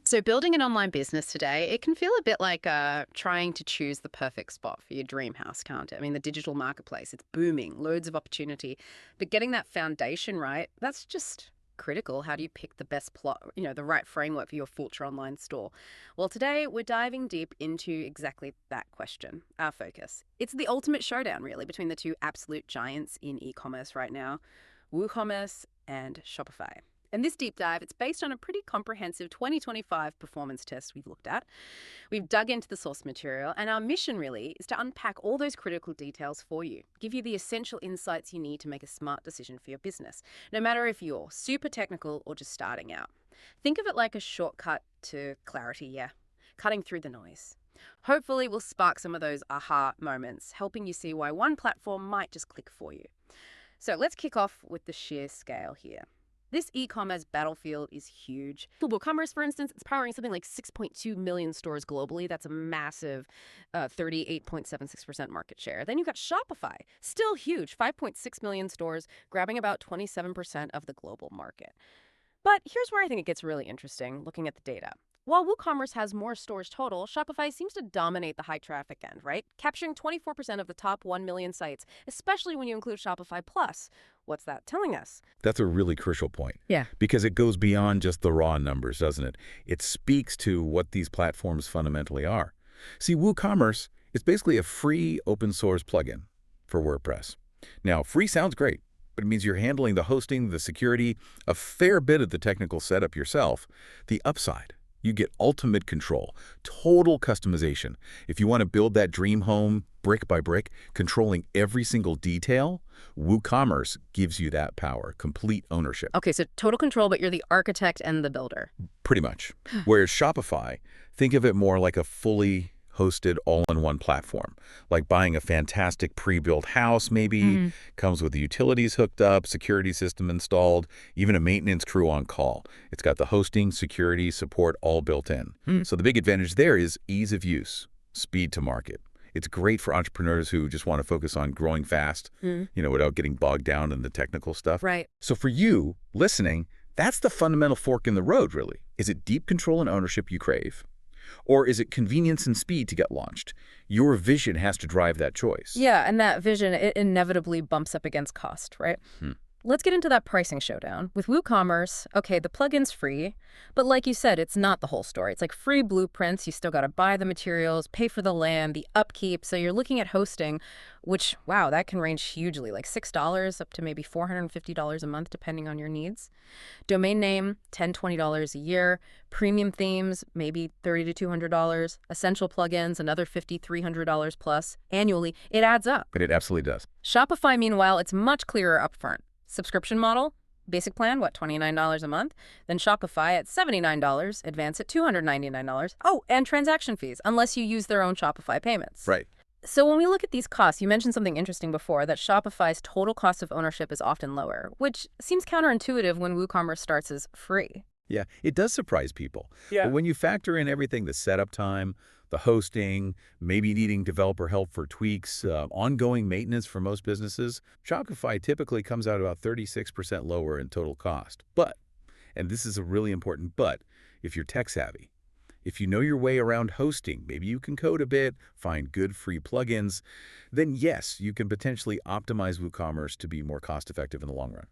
So building an online business today, it can feel a bit like trying to choose the perfect spot for your dream house, can't it? I mean, the digital marketplace, it's booming, loads of opportunity. But getting that foundation right, that's just critical. How do you pick the best plot, the right framework for your future online store? Well, today we're diving deep into exactly that question, our focus. It's the ultimate showdown, really, between the two absolute giants in e-commerce right now, WooCommerce and Shopify. And this deep dive, it's based on a pretty comprehensive 2025 performance test we've looked at. We've dug into the source material, and our mission really is to unpack all those critical details for you, give you the essential insights you need to make a smart decision for your business, no matter if you're super technical or just starting out. Think of it like a shortcut to clarity, yeah, cutting through the noise. Hopefully, we'll spark some of those aha moments, helping you see why one platform might just click for you. So let's kick off with the sheer scale here. This e-commerce battlefield is huge. WooCommerce, for instance, it's powering something like 6.2 million stores globally. That's a massive 38.76% market share. Then you've got Shopify, still huge, 5.6 million stores, grabbing about 27% of the global market. But here's where I think it gets really interesting, looking at the data. While WooCommerce has more stores total, Shopify seems to dominate the high traffic end, right? Capturing 24% of the top 1 million sites, especially when you include Shopify Plus. What's that telling us? That's a really crucial point. Yeah. Because it goes beyond just the raw numbers, doesn't it? It speaks to what these platforms fundamentally are. See, WooCommerce is basically a free open source plugin for WordPress. Now, free sounds great, but it means you're handling the hosting, the security, a fair bit of the technical setup yourself. The upside: you get ultimate control, total customization. If you want to build that dream home brick by brick, controlling every single detail, WooCommerce gives you that power, complete ownership. Okay, so total control, but you're the architect and the builder. Pretty much. Whereas Shopify, think of it more like a fully hosted all-in-one platform, like buying a fantastic pre-built house maybe, comes with the utilities hooked up, security system installed, even a maintenance crew on call. It's got the hosting, security, support all built in. So the big advantage there is ease of use, speed to market. It's great for entrepreneurs who just want to focus on growing fast, without getting bogged down in the technical stuff. Right. So for you, listening, that's the fundamental fork in the road, really. Is it deep control and ownership you crave? Or is it convenience and speed to get launched? Your vision has to drive that choice. Yeah, and that vision, it inevitably bumps up against cost, right? Let's get into that pricing showdown. With WooCommerce, okay, the plugin's free, but like you said, it's not the whole story. It's like free blueprints. You still got to buy the materials, pay for the land, the upkeep. So you're looking at hosting, which, wow, that can range hugely, like $6 up to maybe $450 a month, depending on your needs. Domain name, $10, $20 a year. Premium themes, maybe $30 to $200. Essential plugins, another $50, $300 plus. Annually, it adds up. But it absolutely does. Shopify, meanwhile, it's much clearer upfront. Subscription model, basic plan, $29 a month. Then Shopify at $79, advanced at $299. Oh, and transaction fees, unless you use their own Shopify payments. Right. So when we look at these costs, you mentioned something interesting before, that Shopify's total cost of ownership is often lower, which seems counterintuitive when WooCommerce starts as free. Yeah, it does surprise people. Yeah. But when you factor in everything, the setup time, the hosting, maybe needing developer help for tweaks, ongoing maintenance for most businesses, Shopify typically comes out about 36% lower in total cost. But, and this is a really important but, if you're tech savvy, if you know your way around hosting, maybe you can code a bit, find good free plugins, then yes, you can potentially optimize WooCommerce to be more cost-effective in the long run.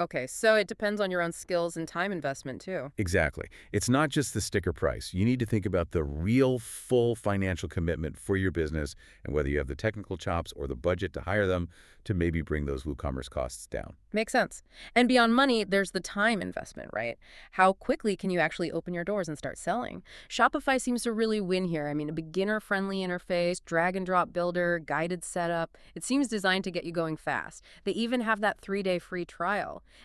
Okay. So it depends on your own skills and time investment, too. Exactly. It's not just the sticker price. You need to think about the real full financial commitment for your business and whether you have the technical chops or the budget to hire them to maybe bring those WooCommerce costs down. Makes sense. And beyond money, there's the time investment, right? How quickly can you actually open your doors and start selling? Shopify seems to really win here. I mean, a beginner-friendly interface, drag-and-drop builder, guided setup. It seems designed to get you going fast. They even have that 3-day free trial.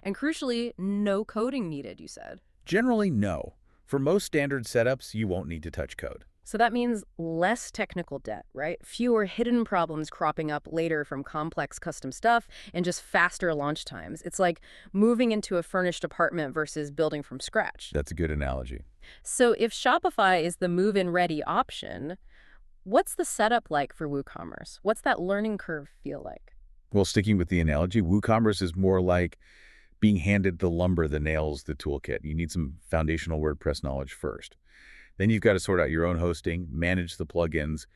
And crucially, no coding needed, you said. Generally, no. For most standard setups, you won't need to touch code. So that means less technical debt, right? Fewer hidden problems cropping up later from complex custom stuff and just faster launch times. It's like moving into a furnished apartment versus building from scratch. That's a good analogy. So if Shopify is the move-in ready option, what's the setup like for WooCommerce? What's that learning curve feel like? Well, sticking with the analogy, WooCommerce is more like being handed the lumber, the nails, the toolkit. You need some foundational WordPress knowledge first. Then you've got to sort out your own hosting, manage the plugins.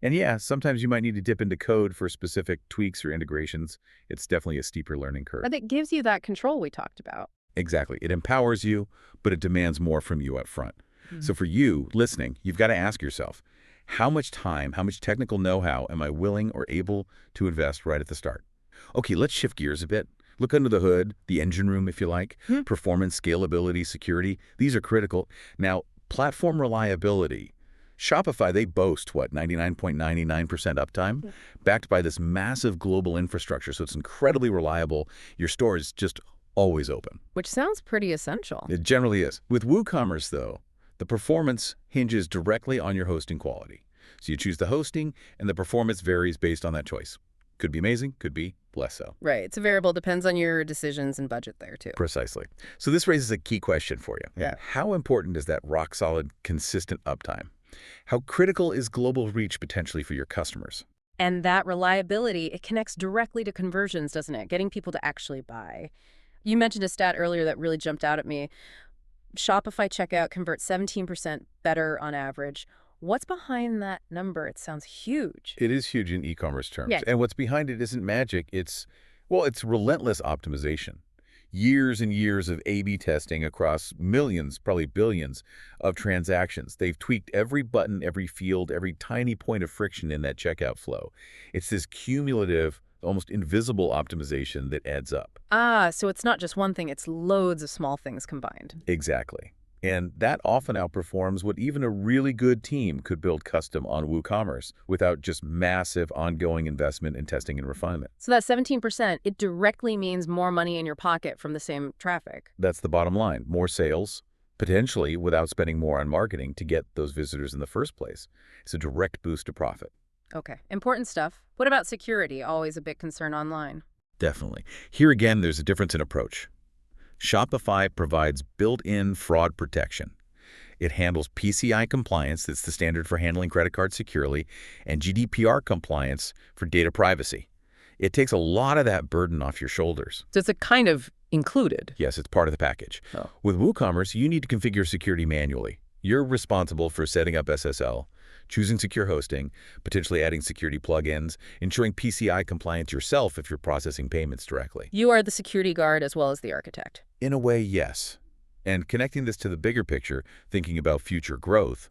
And yeah, sometimes you might need to dip into code for specific tweaks or integrations. It's definitely a steeper learning curve. But it gives you that control we talked about. Exactly. It empowers you, but it demands more from you up front. So for you listening, you've got to ask yourself, how much time, how much technical know-how am I willing or able to invest right at the start? Okay, let's shift gears a bit. Look under the hood, the engine room, if you like. Performance, scalability, security, these are critical. Now, platform reliability. Shopify, they boast, what, 99.99% uptime? Backed by this massive global infrastructure, so it's incredibly reliable. Your store is just always open. Which sounds pretty essential. It generally is. With WooCommerce, though, the performance hinges directly on your hosting quality. So you choose the hosting, and the performance varies based on that choice. Could be amazing, could be less so. Right. It's a variable, depends on your decisions and budget there, too. Precisely. So this raises a key question for you. Yeah. How important is that rock-solid, consistent uptime? How critical is global reach potentially for your customers? And that reliability, it connects directly to conversions, doesn't it? Getting people to actually buy. You mentioned a stat earlier that really jumped out at me. Shopify checkout converts 17% better on average. What's behind that number? It sounds huge. It is huge in e-commerce terms. Yeah. And what's behind it isn't magic. It's relentless optimization. Years and years of A/B testing across millions, probably billions, of transactions. They've tweaked every button, every field, every tiny point of friction in that checkout flow. It's this cumulative, almost invisible optimization that adds up. So it's not just one thing, it's loads of small things combined. Exactly. And that often outperforms what even a really good team could build custom on WooCommerce without just massive ongoing investment in testing and refinement. So that 17%, it directly means more money in your pocket from the same traffic. That's the bottom line. More sales, potentially without spending more on marketing to get those visitors in the first place. It's a direct boost to profit. Okay, important stuff. What about security? Always a big concern online. Definitely. Here again, there's a difference in approach. Shopify provides built-in fraud protection. It handles PCI compliance, that's the standard for handling credit cards securely, and GDPR compliance for data privacy. It takes a lot of that burden off your shoulders. So it's a kind of included. Yes, it's part of the package. Oh. With WooCommerce, you need to configure security manually. You're responsible for setting up SSL, choosing secure hosting, potentially adding security plugins, ensuring PCI compliance yourself if you're processing payments directly. You are the security guard as well as the architect. In a way, yes. And connecting this to the bigger picture, thinking about future growth,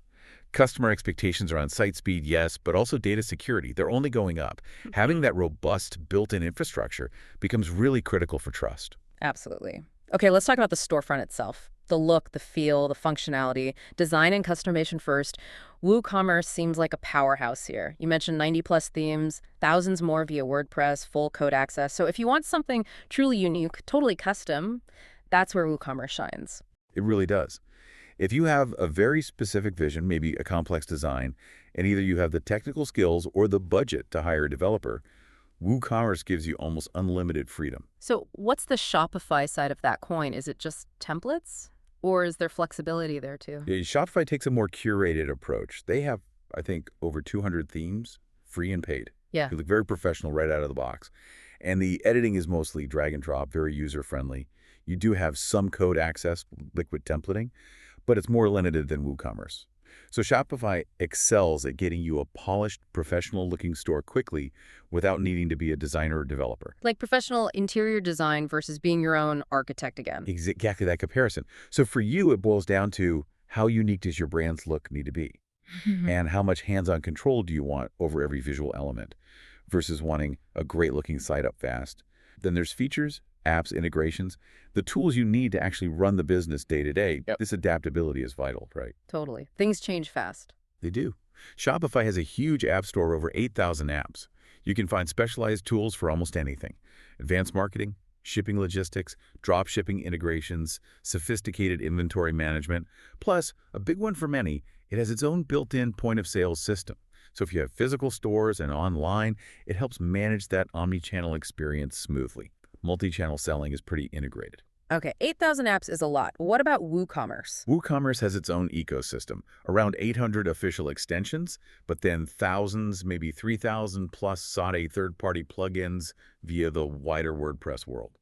customer expectations around site speed, yes, but also data security, they're only going up. Having that robust built-in infrastructure becomes really critical for trust. Absolutely. Okay, let's talk about the storefront itself. The look, the feel, the functionality, design and customization first. WooCommerce seems like a powerhouse here. You mentioned 90+ themes, thousands more via WordPress, full code access. So if you want something truly unique, totally custom, that's where WooCommerce shines. It really does. If you have a very specific vision, maybe a complex design, and either you have the technical skills or the budget to hire a developer, WooCommerce gives you almost unlimited freedom. So what's the Shopify side of that coin? Is it just templates? Or is there flexibility there too? Shopify takes a more curated approach. They have, I think, over 200 themes, free and paid. Yeah. They look very professional right out of the box. And the editing is mostly drag and drop, very user-friendly. You do have some code access, liquid templating, but it's more limited than WooCommerce. So Shopify excels at getting you a polished, professional-looking store quickly without needing to be a designer or developer. Like professional interior design versus being your own architect again. Exactly that comparison. So for you, it boils down to how unique does your brand's look need to be? And how much hands-on control do you want over every visual element versus wanting a great-looking site up fast? Then there's features, apps, integrations, the tools you need to actually run the business day to day. Yep. This adaptability is vital, right? Totally. Things change fast. They do. Shopify has a huge app store, over 8,000 apps. You can find specialized tools for almost anything. Advanced marketing, shipping logistics, drop shipping integrations, sophisticated inventory management. Plus, a big one for many, it has its own built-in point-of-sale system. So if you have physical stores and online, it helps manage that omni-channel experience smoothly. Multi-channel selling is pretty integrated. Okay, 8,000 apps is a lot. What about WooCommerce? WooCommerce has its own ecosystem, around 800 official extensions, but then thousands, maybe 3,000 plus sought third-party plugins via the wider WordPress world.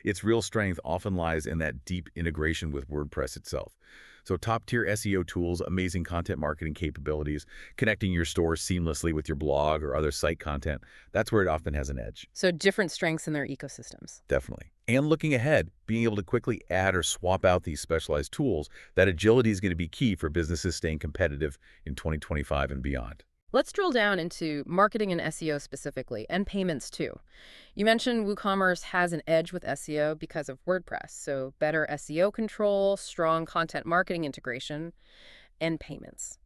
Its real strength often lies in that deep integration with WordPress itself. So top-tier SEO tools, amazing content marketing capabilities, connecting your store seamlessly with your blog or other site content, that's where it often has an edge. So different strengths in their ecosystems. Definitely. And looking ahead, being able to quickly add or swap out these specialized tools, that agility is going to be key for businesses staying competitive in 2025 and beyond. Let's drill down into marketing and SEO specifically, and payments too. You mentioned WooCommerce has an edge with SEO because of WordPress, so better SEO control, strong content marketing integration, and payments.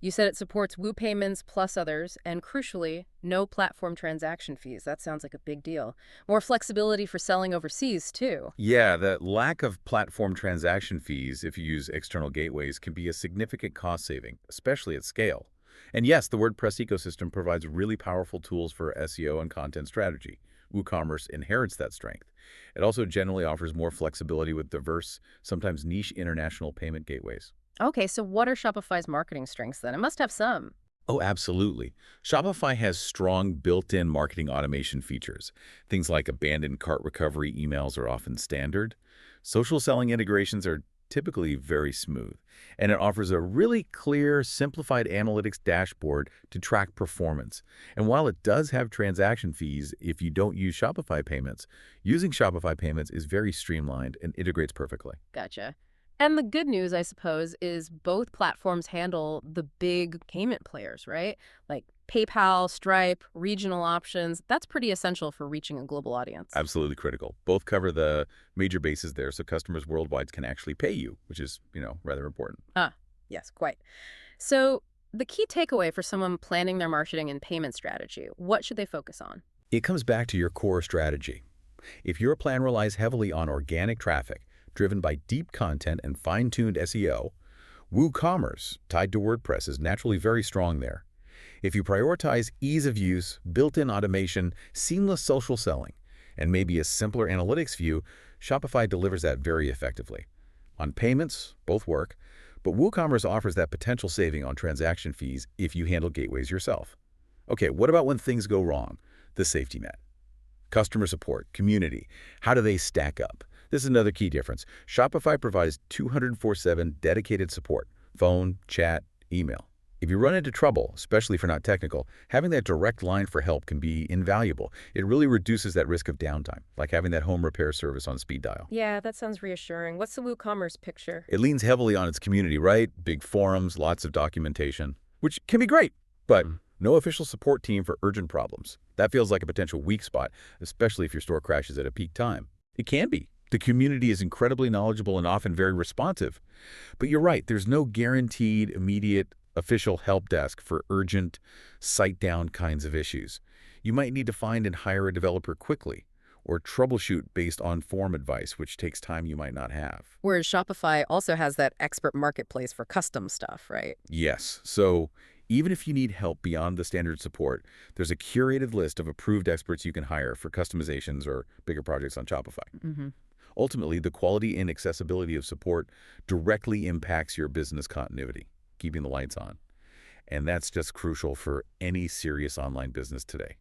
You said it supports WooPayments plus others, and crucially, no platform transaction fees. That sounds like a big deal. More flexibility for selling overseas too. Yeah, the lack of platform transaction fees, if you use external gateways, can be a significant cost saving, especially at scale. And yes, the WordPress ecosystem provides really powerful tools for SEO and content strategy. WooCommerce inherits that strength. It also generally offers more flexibility with diverse, sometimes niche international payment gateways. Okay, so what are Shopify's marketing strengths then? It must have some. Oh, absolutely. Shopify has strong built-in marketing automation features. Things like abandoned cart recovery emails are often standard. Social selling integrations are typically very smooth, and it offers a really clear, simplified analytics dashboard to track performance. And while it does have transaction fees if you don't use Shopify payments, using Shopify payments is very streamlined and integrates perfectly. Gotcha. And the good news, I suppose, is both platforms handle the big payment players, right? Like PayPal, Stripe, regional options. That's pretty essential for reaching a global audience. Absolutely critical. Both cover the major bases there, so customers worldwide can actually pay you, which is, rather important. Ah, yes, quite. So the key takeaway for someone planning their marketing and payment strategy, what should they focus on? It comes back to your core strategy. If your plan relies heavily on organic traffic, driven by deep content and fine-tuned SEO, WooCommerce, tied to WordPress, is naturally very strong there. If you prioritize ease of use, built-in automation, seamless social selling, and maybe a simpler analytics view, Shopify delivers that very effectively. On payments, both work, but WooCommerce offers that potential saving on transaction fees if you handle gateways yourself. Okay, what about when things go wrong? The safety net. Customer support, community, how do they stack up? This is another key difference. Shopify provides 24/7 dedicated support, phone, chat, email. If you run into trouble, especially if you're not technical, having that direct line for help can be invaluable. It really reduces that risk of downtime, like having that home repair service on speed dial. Yeah, that sounds reassuring. What's the WooCommerce picture? It leans heavily on its community, right? Big forums, lots of documentation, which can be great, but no official support team for urgent problems. That feels like a potential weak spot, especially if your store crashes at a peak time. It can be. The community is incredibly knowledgeable and often very responsive. But you're right, there's no guaranteed, immediate, official help desk for urgent, site-down kinds of issues. You might need to find and hire a developer quickly, or troubleshoot based on form advice, which takes time you might not have. Whereas Shopify also has that expert marketplace for custom stuff, right? Yes, so even if you need help beyond the standard support, there's a curated list of approved experts you can hire for customizations or bigger projects on Shopify. Ultimately, the quality and accessibility of support directly impacts your business continuity, keeping the lights on. And that's just crucial for any serious online business today.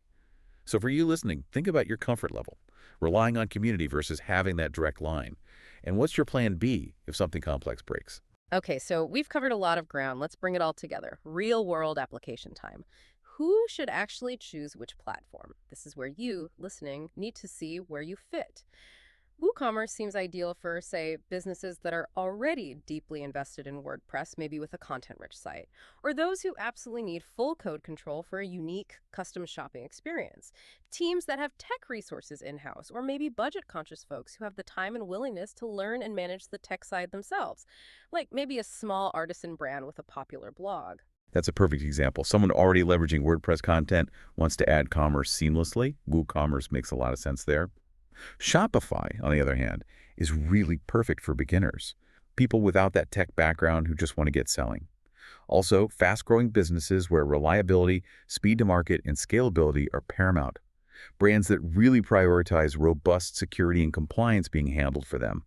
So for you listening, think about your comfort level, relying on community versus having that direct line. And what's your plan B if something complex breaks? Okay, so we've covered a lot of ground. Let's bring it all together. Real-world application time. Who should actually choose which platform? This is where you, listening, need to see where you fit. WooCommerce seems ideal for, say, businesses that are already deeply invested in WordPress, maybe with a content-rich site, or those who absolutely need full code control for a unique custom shopping experience. Teams that have tech resources in-house, or maybe budget-conscious folks who have the time and willingness to learn and manage the tech side themselves, like maybe a small artisan brand with a popular blog. That's a perfect example. Someone already leveraging WordPress content wants to add commerce seamlessly. WooCommerce makes a lot of sense there. Shopify, on the other hand, is really perfect for beginners, people without that tech background who just want to get selling. Also, fast-growing businesses where reliability, speed to market, and scalability are paramount. Brands that really prioritize robust security and compliance being handled for them.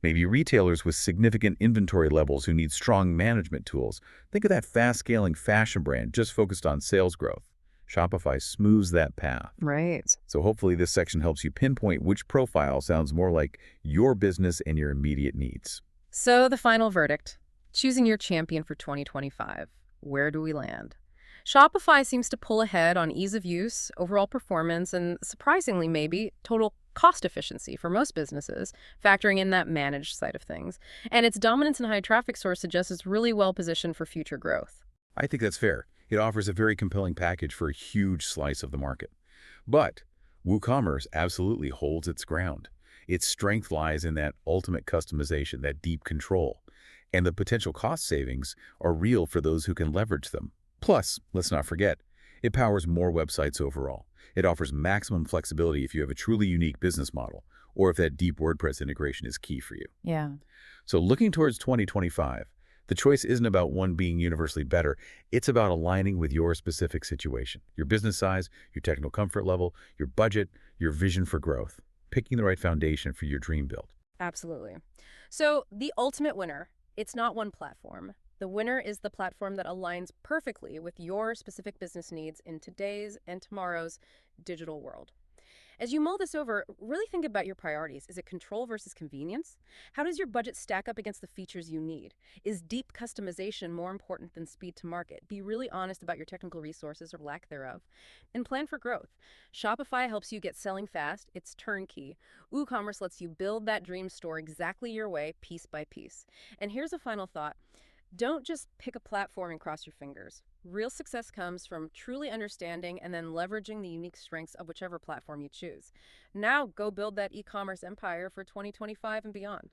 Maybe retailers with significant inventory levels who need strong management tools. Think of that fast-scaling fashion brand just focused on sales growth. Shopify smooths that path. Right. So hopefully this section helps you pinpoint which profile sounds more like your business and your immediate needs. So the final verdict, choosing your champion for 2025. Where do we land? Shopify seems to pull ahead on ease of use, overall performance, and surprisingly maybe total cost efficiency for most businesses, factoring in that managed side of things. And its dominance and high traffic source suggests it's really well positioned for future growth. I think that's fair. It offers a very compelling package for a huge slice of the market. But WooCommerce absolutely holds its ground. Its strength lies in that ultimate customization, that deep control. And the potential cost savings are real for those who can leverage them. Plus, let's not forget, it powers more websites overall. It offers maximum flexibility if you have a truly unique business model, or if that deep WordPress integration is key for you. Yeah. So looking towards 2025, the choice isn't about one being universally better. It's about aligning with your specific situation, your business size, your technical comfort level, your budget, your vision for growth, picking the right foundation for your dream build. Absolutely. So the ultimate winner, it's not one platform. The winner is the platform that aligns perfectly with your specific business needs in today's and tomorrow's digital world. As you mull this over, really think about your priorities. Is it control versus convenience? How does your budget stack up against the features you need? Is deep customization more important than speed to market? Be really honest about your technical resources or lack thereof. And plan for growth. Shopify helps you get selling fast. It's turnkey. WooCommerce lets you build that dream store exactly your way, piece by piece. And here's a final thought. Don't just pick a platform and cross your fingers. Real success comes from truly understanding and then leveraging the unique strengths of whichever platform you choose. Now go build that e-commerce empire for 2025 and beyond.